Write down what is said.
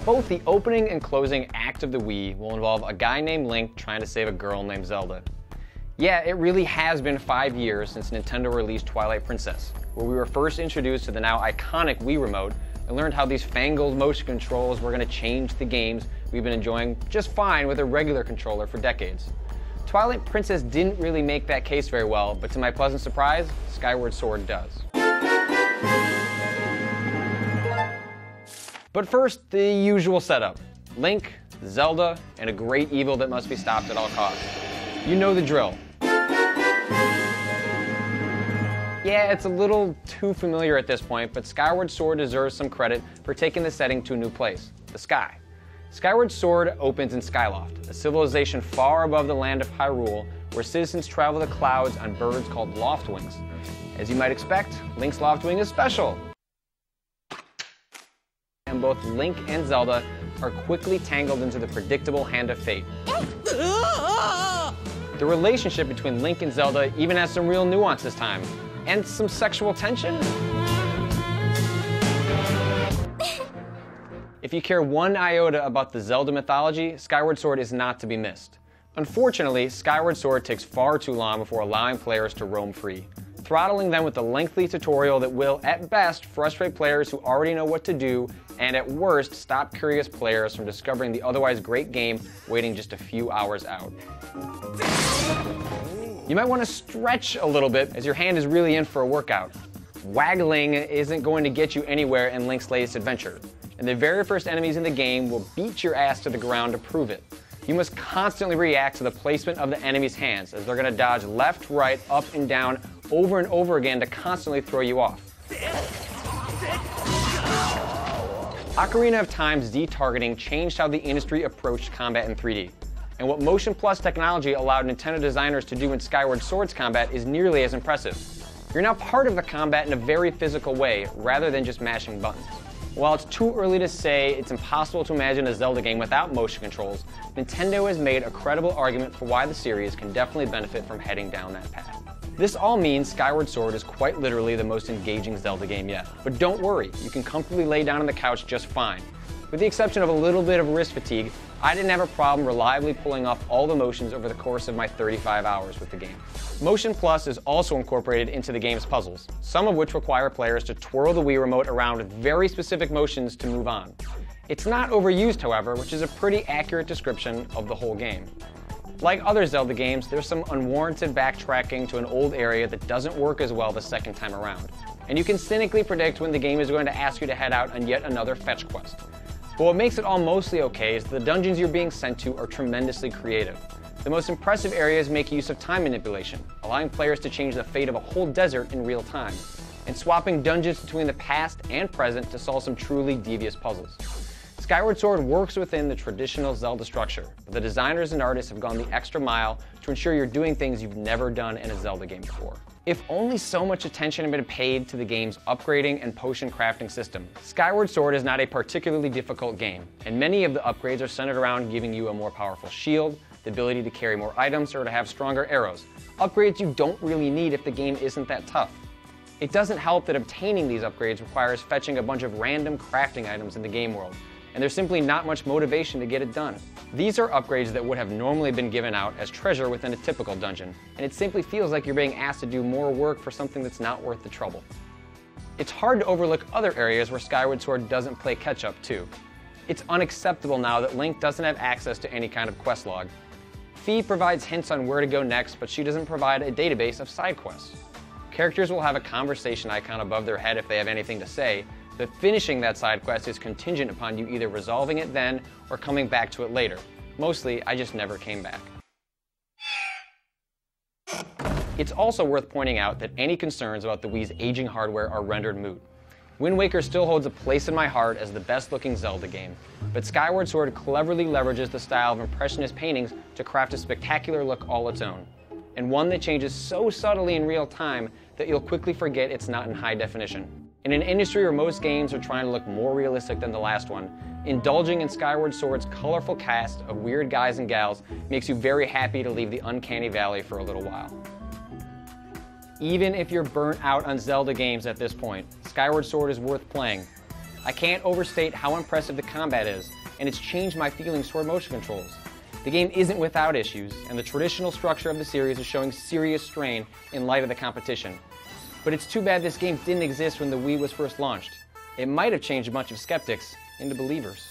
Both the opening and closing act of the Wii will involve a guy named Link trying to save a girl named Zelda. Yeah, it really has been 5 years since Nintendo released Twilight Princess, where we were first introduced to the now iconic Wii Remote and learned how these fangled motion controls were going to change the games we've been enjoying just fine with a regular controller for decades. Twilight Princess didn't really make that case very well, but to my pleasant surprise, Skyward Sword does. But first, the usual setup. Link, Zelda, and a great evil that must be stopped at all costs. You know the drill. Yeah, it's a little too familiar at this point, but Skyward Sword deserves some credit for taking the setting to a new place, the sky. Skyward Sword opens in Skyloft, a civilization far above the land of Hyrule, where citizens travel the clouds on birds called loftwings. As you might expect, Link's loftwing is special. And both Link and Zelda are quickly tangled into the predictable hand of fate. The relationship between Link and Zelda even has some real nuance this time, and some sexual tension. If you care one iota about the Zelda mythology, Skyward Sword is not to be missed. Unfortunately, Skyward Sword takes far too long before allowing players to roam free, throttling them with a lengthy tutorial that will, at best, frustrate players who already know what to do, and at worst, stop curious players from discovering the otherwise great game waiting just a few hours out. You might want to stretch a little bit, as your hand is really in for a workout. Waggling isn't going to get you anywhere in Link's latest adventure, and the very first enemies in the game will beat your ass to the ground to prove it. You must constantly react to the placement of the enemy's hands, as they're going to dodge left, right, up, and down over and over again to constantly throw you off. Ocarina of Time's Z-targeting changed how the industry approached combat in 3D. And what Motion Plus technology allowed Nintendo designers to do in Skyward Sword's combat is nearly as impressive. You're now part of the combat in a very physical way, rather than just mashing buttons. While it's too early to say it's impossible to imagine a Zelda game without motion controls, Nintendo has made a credible argument for why the series can definitely benefit from heading down that path. This all means Skyward Sword is quite literally the most engaging Zelda game yet. But don't worry, you can comfortably lay down on the couch just fine. With the exception of a little bit of wrist fatigue, I didn't have a problem reliably pulling off all the motions over the course of my 35 hours with the game. Motion Plus is also incorporated into the game's puzzles, some of which require players to twirl the Wii Remote around with very specific motions to move on. It's not overused, however, which is a pretty accurate description of the whole game. Like other Zelda games, there's some unwarranted backtracking to an old area that doesn't work as well the second time around. And you can cynically predict when the game is going to ask you to head out on yet another fetch quest. But what makes it all mostly okay is that the dungeons you're being sent to are tremendously creative. The most impressive areas make use of time manipulation, allowing players to change the fate of a whole desert in real time, and swapping dungeons between the past and present to solve some truly devious puzzles. Skyward Sword works within the traditional Zelda structure, but the designers and artists have gone the extra mile to ensure you're doing things you've never done in a Zelda game before. If only so much attention had been paid to the game's upgrading and potion crafting system. Skyward Sword is not a particularly difficult game, and many of the upgrades are centered around giving you a more powerful shield, the ability to carry more items, or to have stronger arrows. Upgrades you don't really need if the game isn't that tough. It doesn't help that obtaining these upgrades requires fetching a bunch of random crafting items in the game world, and there's simply not much motivation to get it done. These are upgrades that would have normally been given out as treasure within a typical dungeon, and it simply feels like you're being asked to do more work for something that's not worth the trouble. It's hard to overlook other areas where Skyward Sword doesn't play catch-up too. It's unacceptable now that Link doesn't have access to any kind of quest log. Fi provides hints on where to go next, but she doesn't provide a database of side quests. Characters will have a conversation icon above their head if they have anything to say, but finishing that side quest is contingent upon you either resolving it then or coming back to it later. Mostly, I just never came back. It's also worth pointing out that any concerns about the Wii's aging hardware are rendered moot. Wind Waker still holds a place in my heart as the best-looking Zelda game, but Skyward Sword cleverly leverages the style of Impressionist paintings to craft a spectacular look all its own, and one that changes so subtly in real time that you'll quickly forget it's not in high definition. In an industry where most games are trying to look more realistic than the last one, indulging in Skyward Sword's colorful cast of weird guys and gals makes you very happy to leave the uncanny valley for a little while. Even if you're burnt out on Zelda games at this point, Skyward Sword is worth playing. I can't overstate how impressive the combat is, and it's changed my feelings toward motion controls. The game isn't without issues, and the traditional structure of the series is showing serious strain in light of the competition. But it's too bad this game didn't exist when the Wii was first launched. It might have changed a bunch of skeptics into believers.